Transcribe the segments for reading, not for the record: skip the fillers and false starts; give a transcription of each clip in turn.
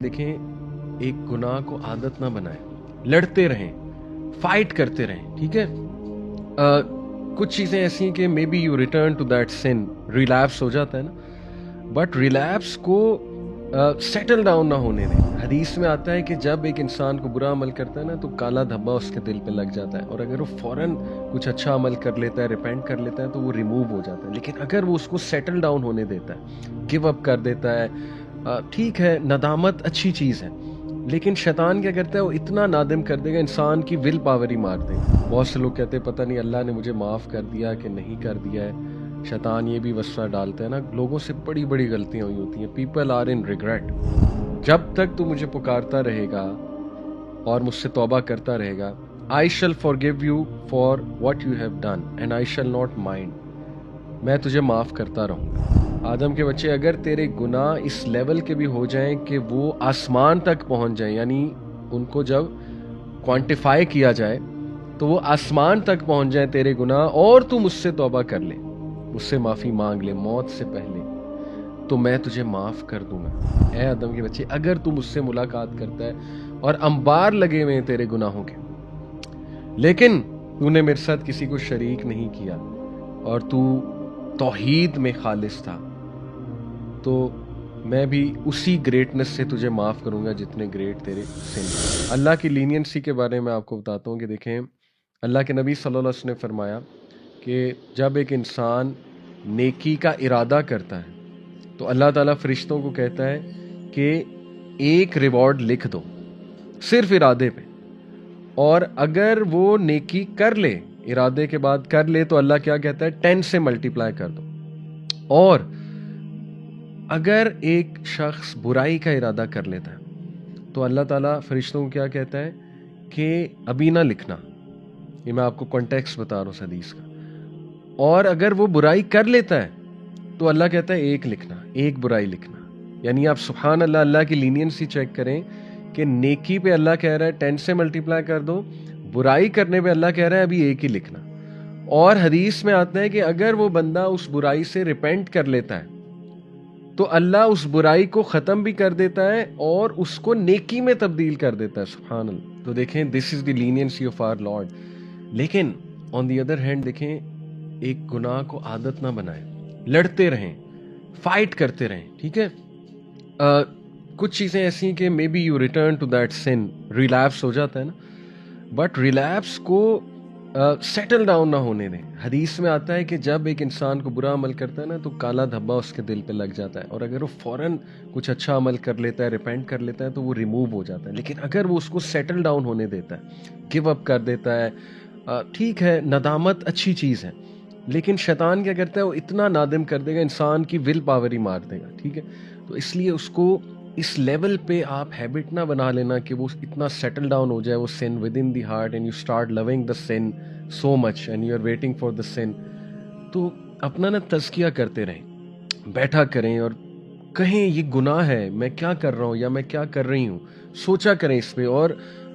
دیکھیں، ایک گناہ کو عادت نہ بنائیں، لڑتے رہیں، فائٹ کرتے رہیں، ٹھیک ہے۔ کچھ چیزیں ایسی ہیں کہ may be you return to that sin, relapse ہو جاتا ہے نا، بٹ ریلیپس کو سیٹل ڈاؤن نہ ہونے دیں۔ حدیث میں آتا ہے کہ جب ایک انسان کو برا عمل کرتا ہے نا تو کالا دھبا اس کے دل پہ لگ جاتا ہے، اور اگر وہ فوراً کچھ اچھا عمل کر لیتا ہے، ریپینٹ کر لیتا ہے تو وہ ریموو ہو جاتا ہے۔ لیکن اگر وہ اس کو سیٹل ڈاؤن ہونے دیتا ہے، گیو اپ کر دیتا ہے، ٹھیک ہے، ندامت اچھی چیز ہے، لیکن شیطان کیا کرتا ہے، وہ اتنا نادم کر دے گا، انسان کی ول پاور ہی مار دے گا۔ بہت سے لوگ کہتے ہیں پتہ نہیں اللہ نے مجھے معاف کر دیا کہ نہیں کر دیا ہے۔ شیطان یہ بھی وسوسہ ڈالتا ہے نا، لوگوں سے بڑی بڑی غلطیاں ہوئی ہوتی ہیں، پیپل آر ان ریگریٹ۔ جب تک تو مجھے پکارتا رہے گا اور مجھ سے توبہ کرتا رہے گا، I shall forgive you for what you have done and I shall not mind۔ میں تجھے معاف کرتا رہوں گا۔ آدم کے بچے، اگر تیرے گناہ اس لیول کے بھی ہو جائیں کہ وہ آسمان تک پہنچ جائیں، یعنی ان کو جب کوانٹیفائی کیا جائے تو وہ آسمان تک پہنچ جائیں تیرے گناہ، اور تو مجھ سے توبہ کر لے، مجھ سے معافی مانگ لے موت سے پہلے، تو میں تجھے معاف کر دوں گا۔ اے آدم کے بچے، اگر تو مجھ سے ملاقات کرتا ہے اور انبار لگے ہوئے ہیں تیرے گناہوں کے، لیکن تو نے میرے ساتھ کسی کو شریک نہیں کیا اور تو توحید میں خالص تھا، تو میں بھی اسی گریٹنس سے تجھے معاف کروں گا جتنے گریٹ تیرے سن۔ اللہ کی لینینسی کے بارے میں آپ کو بتاتا ہوں کہ دیکھیں، اللہ کے نبی صلی اللہ علیہ وسلم نے فرمایا کہ جب ایک انسان نیکی کا ارادہ کرتا ہے تو اللہ تعالیٰ فرشتوں کو کہتا ہے کہ ایک ریوارڈ لکھ دو صرف ارادے پہ، اور اگر وہ نیکی کر لے، ارادے کے بعد کر لے، تو اللہ کیا کہتا ہے، 10 سے ملٹیپلائی کر دو۔ اور اگر ایک شخص برائی کا ارادہ کر لیتا ہے تو اللہ تعالیٰ فرشتوں کو کیا کہتا ہے کہ ابھی نہ لکھنا، یہ میں آپ کو کانٹیکسٹ بتا رہا ہوں اس حدیث کا۔ اور اگر وہ برائی کر لیتا ہے تو اللہ کہتا ہے ایک لکھنا، ایک برائی لکھنا۔ یعنی آپ سبحان اللہ، اللہ کی لینینسی چیک کریں کہ نیکی پہ اللہ کہہ رہا ہے 10 سے ملٹیپلائی کر دو، برائی کرنے پہ اللہ کہہ رہا ہے ابھی ایک ہی لکھنا۔ اور حدیث میں آتا ہے کہ اگر وہ بندہ اس برائی سے ریپینٹ کر لیتا ہے تو اللہ اس برائی کو ختم بھی کر دیتا ہے اور اس کو نیکی میں تبدیل کر دیتا ہے، سبحان اللہ۔ تو دیکھیں، دس از دی لینینسی آف آور لارڈ۔ لیکن آن دی ادر ہینڈ دیکھیں، ایک گناہ کو عادت نہ بنائیں، لڑتے رہیں، فائٹ کرتے رہیں، ٹھیک ہے۔ کچھ چیزیں ایسی ہیں کہ may be you return to that sin, relapse ہو جاتا ہے نا، بٹ ریلیپس کو سیٹل ڈاؤن نہ ہونے دیں۔ حدیث میں آتا ہے کہ جب ایک انسان کو برا عمل کرتا ہے نا تو کالا دھبا اس کے دل پہ لگ جاتا ہے، اور اگر وہ فوراً کچھ اچھا عمل کر لیتا ہے، ریپینٹ کر لیتا ہے تو وہ ریموو ہو جاتا ہے۔ لیکن اگر وہ اس کو سیٹل ڈاؤن ہونے دیتا ہے، گیو اپ کر دیتا ہے، ٹھیک ہے، ندامت اچھی چیز ہے، لیکن شیطان کیا کرتا ہے، وہ اتنا نادم کر دے گا، انسان کی ول پاور ہی مار دے گا، ٹھیک ہے۔ تو اس لیے اس کو اس لیول پہ آپ ہیبٹ نہ بنا لینا کہ وہ اتنا سیٹل ڈاؤن ہو جائے، وہ sin within the heart and you start loving the sin so much and you are waiting for the sin. تو اپنا نا تزکیہ کرتے رہیں، بیٹھا کریں اور کہیں یہ گناہ ہے، میں کیا کر رہا ہوں یا میں کیا کر رہی ہوں، سوچا کریں اس پہ، اور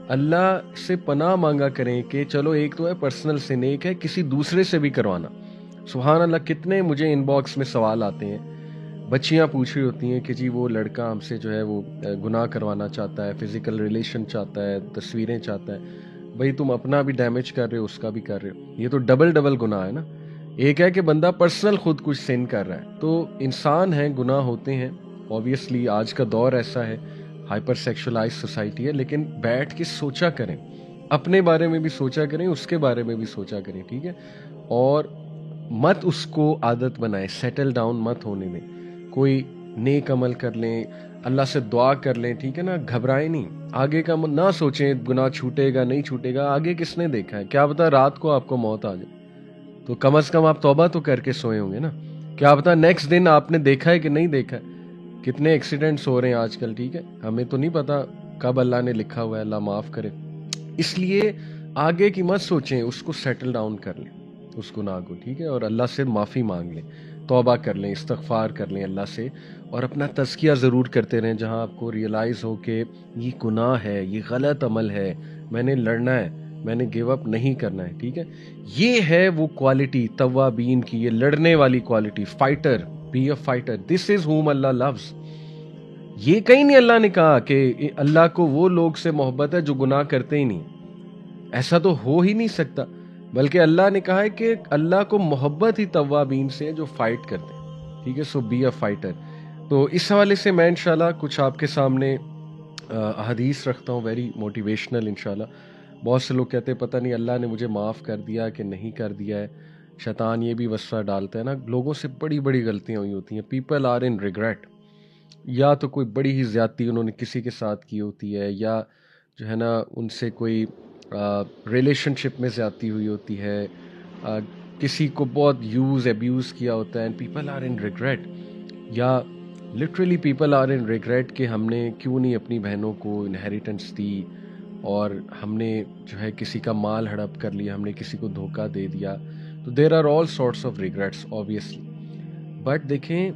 اللہ سے پناہ مانگا کریں کہ چلو ایک تو ہے پرسنل سن، ایک ہے کسی دوسرے سے بھی کروانا۔ سبحان اللہ، کتنے مجھے ان باکس میں سوال آتے ہیں، بچیاں پوچھ رہی ہوتی ہیں کہ جی وہ لڑکا ہم سے جو ہے وہ گناہ کروانا چاہتا ہے، فزیکل ریلیشن چاہتا ہے، تصویریں چاہتا ہے۔ بھائی تم اپنا بھی ڈیمیج کر رہے ہو، اس کا بھی کر رہے ہو، یہ تو ڈبل ڈبل گناہ ہے نا۔ ایک ہے کہ بندہ پرسنل خود کچھ سن کر رہا ہے، تو انسان ہیں، گناہ ہوتے ہیں، اوبیسلی آج کا دور ایسا ہے، ہائپر سیکشولائز سوسائٹی ہے، لیکن بیٹھ کے سوچا کریں، اپنے بارے میں بھی سوچا کریں، اس کے بارے میں بھی سوچا کریں، ٹھیک ہے۔ اور مت اس کو عادت بنائیں، سیٹل ڈاؤن مت ہونے دیں۔ کوئی نیک عمل کر لیں، اللہ سے دعا کر لیں، ٹھیک ہے نا، گھبرائیں نہیں، آگے کا نہ سوچیں گناہ چھوٹے گا نہیں چھوٹے گا، آگے کس نے دیکھا ہے، کیا پتا رات کو آپ کو موت آ جائے، تو کم از کم آپ توبہ تو کر کے سوئے ہوں گے نا، کیا پتا نیکسٹ دن آپ نے دیکھا ہے کہ نہیں دیکھا ہے۔ کتنے ایکسیڈنٹس ہو رہے ہیں آج کل، ٹھیک ہے، ہمیں تو نہیں پتا کب اللہ نے لکھا ہوا ہے، اللہ معاف کرے۔ اس لیے آگے کی مت سوچیں، اس کو سیٹل ڈاؤن کر لیں اس گناہ کو، ٹھیک ہے، اور اللہ سے معافی مانگ لیں، توبہ کر لیں، استغفار کر لیں اللہ سے، اور اپنا تزکیہ ضرور کرتے رہیں جہاں آپ کو ریئلائز ہو کہ یہ گناہ ہے، یہ غلط عمل ہے، میں نے لڑنا ہے، میں نے گیو اپ نہیں کرنا ہے، ٹھیک ہے۔ یہ ہے وہ کوالٹی توابین کی، یہ لڑنے والی quality, fighter, B A fighter, this is whom Allah loves. یہ کہیں نہیں اللہ نے کہا کہ اللہ کو وہ لوگ سے محبت ہے جو گناہ کرتے ہی نہیں، ایسا تو ہو ہی نہیں سکتا، بلکہ اللہ نے کہا ہے کہ اللہ کو محبت ہی توابین سے ہے جو فائٹ کرتے ہیں، ٹھیک ہے، سو بی اے فائٹر۔ تو اس حوالے سے میں انشاءاللہ کچھ آپ کے سامنے حدیث رکھتا ہوں، ویری موٹیویشنل انشاءاللہ۔ بہت سے لوگ کہتے ہیں پتہ نہیں اللہ نے مجھے معاف کر دیا کہ نہیں کر دیا ہے، شیطان یہ بھی وسوسہ ڈالتا ہے نا، لوگوں سے بڑی بڑی غلطیاں ہوئی ہوتی ہیں، پیپل آر ان ریگریٹ، یا تو کوئی بڑی ہی زیادتی انہوں نے کسی کے ساتھ کی ہوتی ہے، یا جو ہے نا ان سے کوئی ریلیشن شپ میں زیادتی ہوئی ہوتی ہے، کسی کو بہت یوز ایبیوز کیا ہوتا ہے، and people are in regret, یا literally people are in regret کہ ہم نے کیوں نہیں اپنی بہنوں کو انہیریٹنس دی، اور ہم نے جو ہے کسی کا مال ہڑپ کر لیا، ہم نے کسی کو دھوکہ دے دیا، تو there are all sorts of regrets obviously. But دیکھیں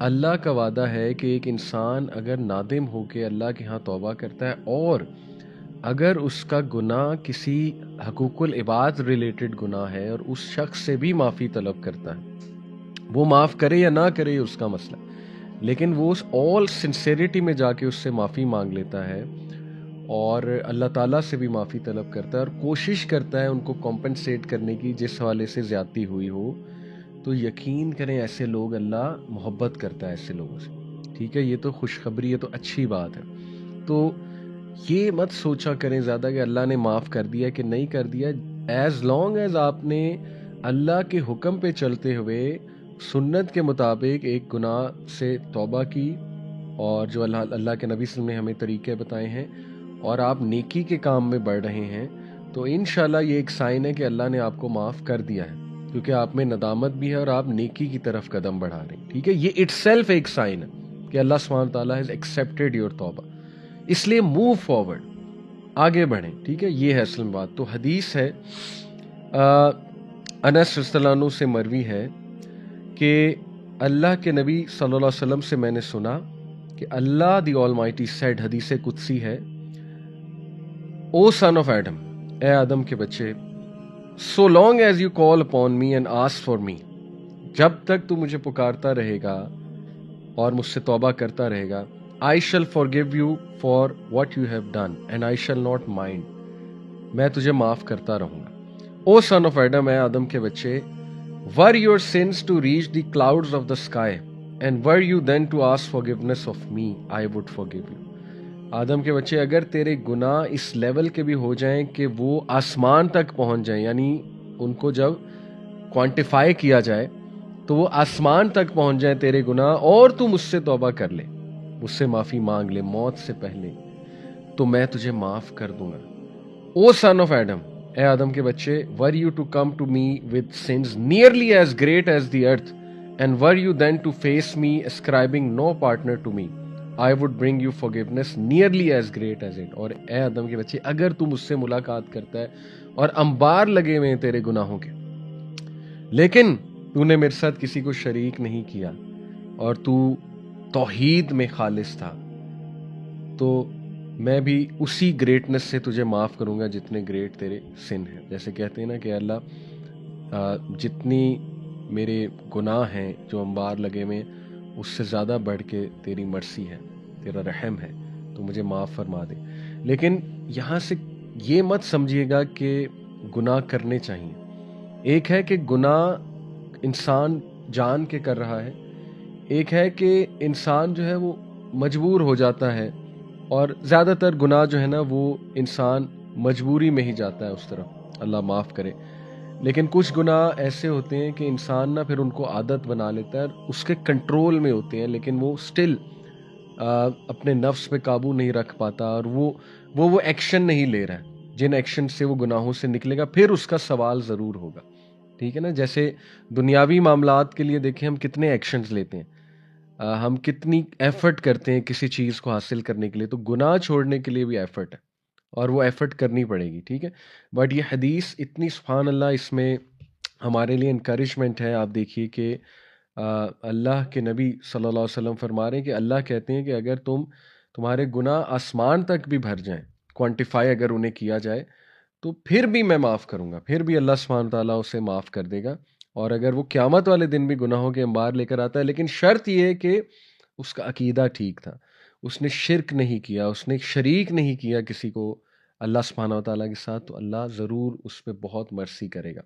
اللہ کا وعدہ ہے کہ ایک انسان اگر نادم ہو کے اللہ کے ہاں توبہ کرتا ہے، اور اگر اس کا گناہ کسی حقوق العباد ریلیٹڈ گناہ ہے اور اس شخص سے بھی معافی طلب کرتا ہے، وہ معاف کرے یا نہ کرے اس کا مسئلہ، لیکن وہ اس آل سنسیریٹی میں جا کے اس سے معافی مانگ لیتا ہے اور اللہ تعالیٰ سے بھی معافی طلب کرتا ہے اور کوشش کرتا ہے ان کو کمپنسیٹ کرنے کی جس حوالے سے زیادتی ہوئی ہو، تو یقین کریں ایسے لوگ اللہ محبت کرتا ہے ایسے لوگوں سے، ٹھیک ہے، یہ تو خوشخبری ہے، تو اچھی بات ہے۔ تو یہ مت سوچا کریں زیادہ کہ اللہ نے معاف کر دیا کہ نہیں کر دیا، ایز لانگ ایز آپ نے اللہ کے حکم پہ چلتے ہوئے سنت کے مطابق ایک گناہ سے توبہ کی، اور جو اللہ کے نبی صلی اللہ علیہ وسلم نے ہمیں طریقے بتائے ہیں، اور آپ نیکی کے کام میں بڑھ رہے ہیں، تو انشاءاللہ یہ ایک سائن ہے کہ اللہ نے آپ کو معاف کر دیا ہے، کیونکہ آپ میں ندامت بھی ہے اور آپ نیکی کی طرف قدم بڑھا رہے ہیں، ٹھیک ہے، یہ اٹ سیلف ایک سائن ہے کہ اللہ سبحانہ تعالیٰ ہیز ایکسیپٹیڈ یور توبہ، اس لیے موو فارورڈ، آگے بڑھیں، ٹھیک ہے، یہ ہے اصل میں بات۔ تو حدیث ہے انس رضی اللہ عنہ سے مروی ہے کہ اللہ کے نبی صلی اللہ علیہ وسلم سے میں نے سنا کہ اللہ دی آلمائٹی سیڈ، حدیث قدسی ہے، او سن آف ایڈم، اے آدم کے بچے، so long as you call upon me and ask for me, جب تک تو مجھے پکارتا رہے گا اور مجھ سے توبہ کرتا رہے گا، I shall forgive you for what you have done and I shall not mind، میں تجھے معاف کرتا رہوں گا۔ او سن آف ایڈم، اے آدم کے بچے، were your sins to reach the clouds of the sky and were you then to ask forgiveness of me, I would forgive you۔ آدم کے بچے، اگر تیرے گناہ اس لیول کے بھی ہو جائیں کہ وہ آسمان تک پہنچ جائیں، یعنی ان کو جب کوانٹیفائی کیا جائے تو وہ آسمان تک پہنچ جائیں تیرے گناہ، اور تو مجھ سے توبہ کر لے، مجھ سے معافی مانگ لے موت سے پہلے، تو میں تجھے معاف کر دوں گا۔ او سن آف ایڈم، اے آدم کے بچے، were you to come to me with sins nearly as great as the earth and were you then to face me ascribing no partner to me, I would bring you forgiveness nearly as great as it. اور اے آدم کے بچے، اگر تو مجھ سے ملاقات کرتا ہے اور انبار لگے ہوئے ہیں تیرے گناہوں کے، لیکن تو نے میرے ساتھ کسی کو شریک نہیں کیا اور تو توحید میں خالص تھا، تو میں بھی اسی گریٹنس سے تجھے معاف کروں گا جتنے گریٹ تیرے سن ہیں۔ جیسے کہتے ہیں نا کہ اللہ جتنی میرے گناہ ہیں جو انبار لگے ہوئے ہیں، اس سے زیادہ بڑھ کے تیری مرسی ہے، تیرا رحم ہے، تو مجھے معاف فرما دے۔ لیکن یہاں سے یہ مت سمجھیے گا کہ گناہ کرنے چاہیے۔ ایک ہے کہ گناہ انسان جان کے کر رہا ہے، ایک ہے کہ انسان جو ہے وہ مجبور ہو جاتا ہے، اور زیادہ تر گناہ جو ہے نا وہ انسان مجبوری میں ہی جاتا ہے اس طرف، اللہ معاف کرے۔ لیکن کچھ گناہ ایسے ہوتے ہیں کہ انسان نا پھر ان کو عادت بنا لیتا ہے، اس کے کنٹرول میں ہوتے ہیں، لیکن وہ سٹل اپنے نفس پہ قابو نہیں رکھ پاتا، اور وہ ایکشن نہیں لے رہا ہے جن ایکشن سے وہ گناہوں سے نکلے گا، پھر اس کا سوال ضرور ہوگا، ٹھیک ہے نا۔ جیسے دنیاوی معاملات کے لیے دیکھیں ہم کتنے ایکشنز لیتے ہیں، ہم کتنی ایفرٹ کرتے ہیں کسی چیز کو حاصل کرنے کے لیے، تو گناہ چھوڑنے کے لیے بھی ایفرٹ ہے، اور وہ ایفرٹ کرنی پڑے گی، ٹھیک ہے۔ بٹ یہ حدیث اتنی سبحان اللہ، اس میں ہمارے لیے انکریجمنٹ ہے۔ آپ دیکھیے کہ اللہ کے نبی صلی اللہ علیہ وسلم فرما رہے ہیں کہ اللہ کہتے ہیں کہ اگر تمہارے گناہ آسمان تک بھی بھر جائیں، کوانٹیفائی اگر انہیں کیا جائے، تو پھر بھی میں معاف کروں گا، پھر بھی اللہ سبحانہ تعالیٰ اسے معاف کر دے گا، اور اگر وہ قیامت والے دن بھی گناہوں کے انبار لے کر آتا ہے، لیکن شرط یہ ہے کہ اس کا عقیدہ ٹھیک تھا، اس نے شرک نہیں کیا، اس نے شریک نہیں کیا کسی کو اللہ سبحانہ و تعالیٰ کے ساتھ، تو اللہ ضرور اس پہ بہت مرسی کرے گا.